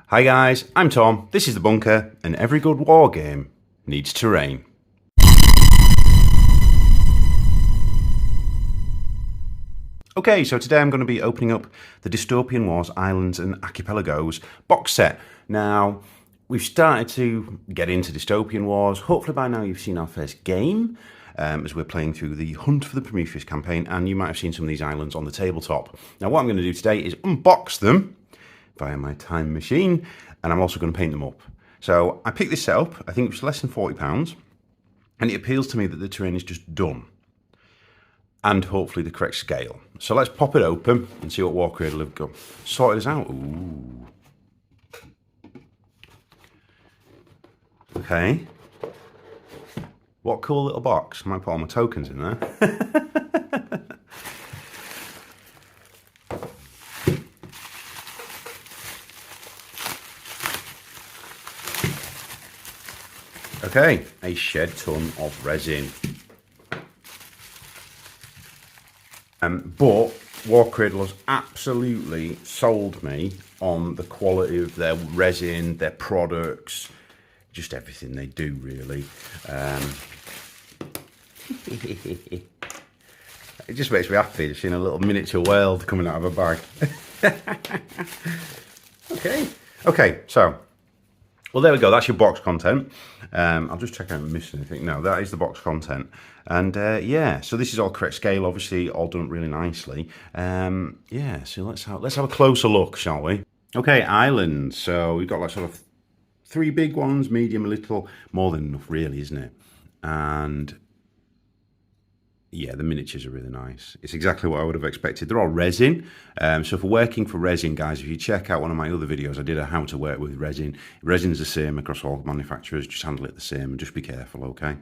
Hi guys, I'm Tom, this is The Bunker, and every good war game needs terrain. Okay, so today I'm going to be opening up the Dystopian Wars Islands and Archipelagos box set. Now, we've started to get into Dystopian Wars. Hopefully by now you've seen our first game, as we're playing through the Hunt for the Prometheus campaign, and you might have seen some of these islands on the tabletop. Now what I'm going to do today is unbox them via my time machine, and I'm also going to paint them up. So I picked this set up, I think it was less than £40, and it appeals to me that the terrain is just done, and hopefully the correct scale. So let's pop it open and see what WarCradle have got. Sorted us out. Ooh. Okay. What a cool little box. I might put all my tokens in there. Okay, a shed ton of resin. But WarCradle has absolutely sold me on the quality of their resin, their products, just everything they do, really. It just makes me happy to see a little miniature whale coming out of a bag. Okay, so, well, there we go. That's your box content. I'll just check out if I'm missing anything. No, that is the box content. And yeah, so this is all correct scale, obviously, all done really nicely. Yeah, so let's have a closer look, shall we? Okay, islands. So we've got like sort of 3 big ones, medium, a little, more than enough, really, isn't it? And yeah, the miniatures are really nice. It's exactly what I would have expected. They're all resin. So for working for resin, guys, if you check out one of my other videos, I did a how to work with resin. Resin's the same across all manufacturers. Just handle it the same and just be careful, okay?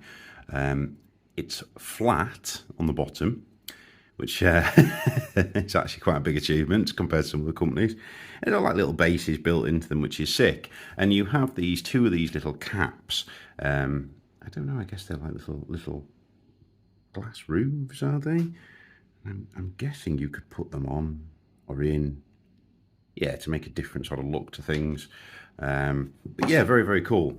It's flat on the bottom, which is actually quite a big achievement compared to some of the companies. They've got like little bases built into them, which is sick. And you have two of these little caps. I don't know, I guess they're like little glass roofs, are they? I'm guessing you could put them on or in, yeah, to make a different sort of look to things. But yeah, very, very cool.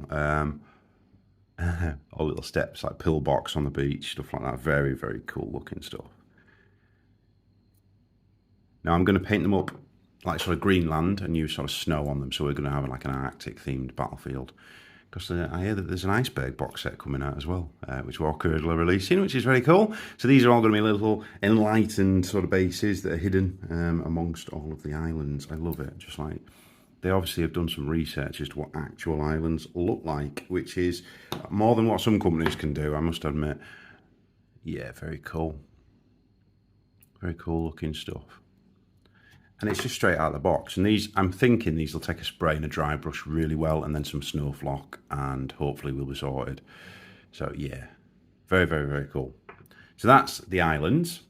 All little steps like pillbox on the beach, stuff like that. Very, very cool looking stuff. Now I'm going to paint them up like sort of Greenland and use sort of snow on them. So we're going to have like an Arctic themed battlefield. Because I hear that there's an iceberg box set coming out as well, which WarCradle are releasing, which is very cool. So these are all going to be little enlightened sort of bases that are hidden amongst all of the islands. I love it. Just like, they obviously have done some research as to what actual islands look like, which is more than what some companies can do, I must admit. Yeah, very cool. Very cool looking stuff. And it's just straight out of the box. And these, I'm thinking these will take a spray and a dry brush really well, and then some snow flock, and hopefully we'll be sorted. So yeah, very, very, very cool. So that's the islands.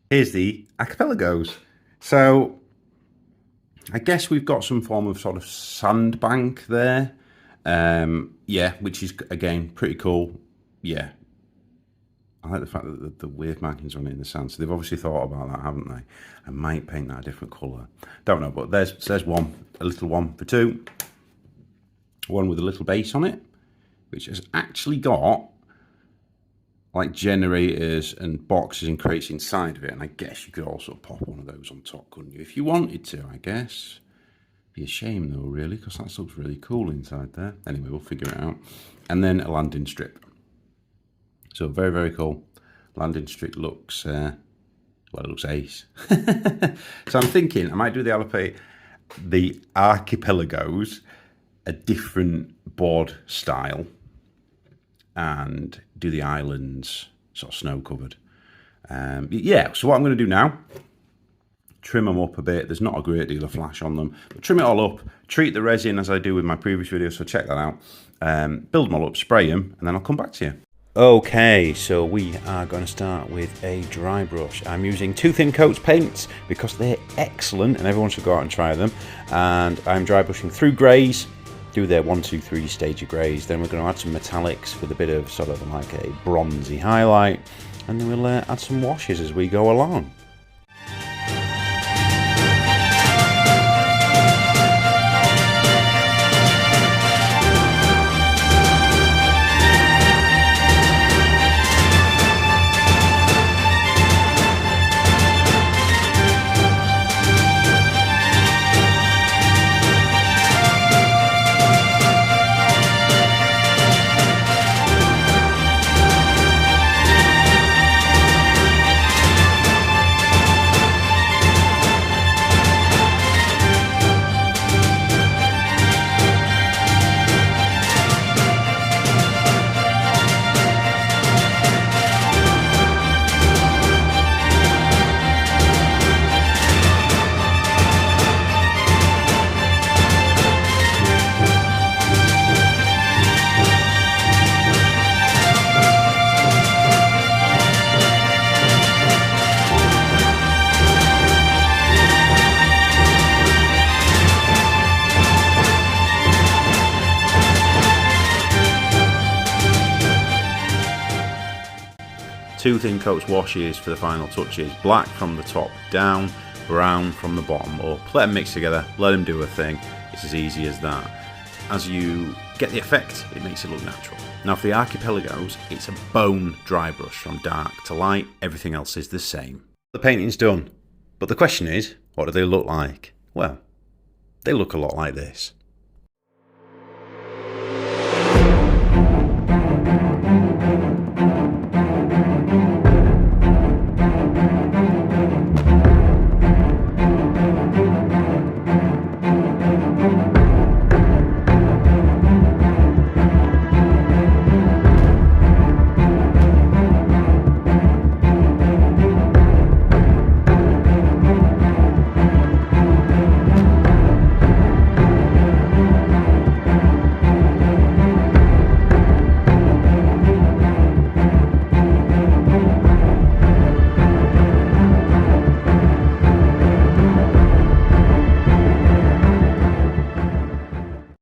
Here's the archipelagos. So I guess we've got some form of sort of sandbank there. Yeah, which is, again, pretty cool. Yeah. I like the fact that the wave markings on it in the sand. So they've obviously thought about that, haven't they? I might paint that a different colour. Don't know, but there's one, a little one for 2. One with a little base on it, which has actually got like generators and boxes and crates inside of it. And I guess you could also pop one of those on top, couldn't you? If you wanted to, I guess. Be a shame though, really, because that looks really cool inside there. Anyway, we'll figure it out. And then a landing strip. So very, very cool. Landing strip looks, well, it looks ace. So I'm thinking I might do the archipelagos a different board style and do the islands sort of snow covered. Yeah, so what I'm going to do now, trim them up a bit. There's not a great deal of flash on them, but trim it all up, treat the resin as I do with my previous video, so check that out. Build them all up, spray them, and then I'll come back to you. Okay, so we are going to start with a dry brush. I'm using 2 thin coats paints because they're excellent and everyone should go out and try them. And I'm dry brushing through greys, do their 1, 2, 3 stage of greys. Then we're going to add some metallics with a bit of sort of like a bronzy highlight. And then we'll add some washes as we go along. 2 thin coats washes for the final touches, black from the top down, brown from the bottom up. Let them mix together, let them do a thing. It's as easy as that. As you get the effect, it makes it look natural. Now for the archipelagos, it's a bone dry brush from dark to light, everything else is the same. The painting's done, but the question is, what do they look like? Well, they look a lot like this.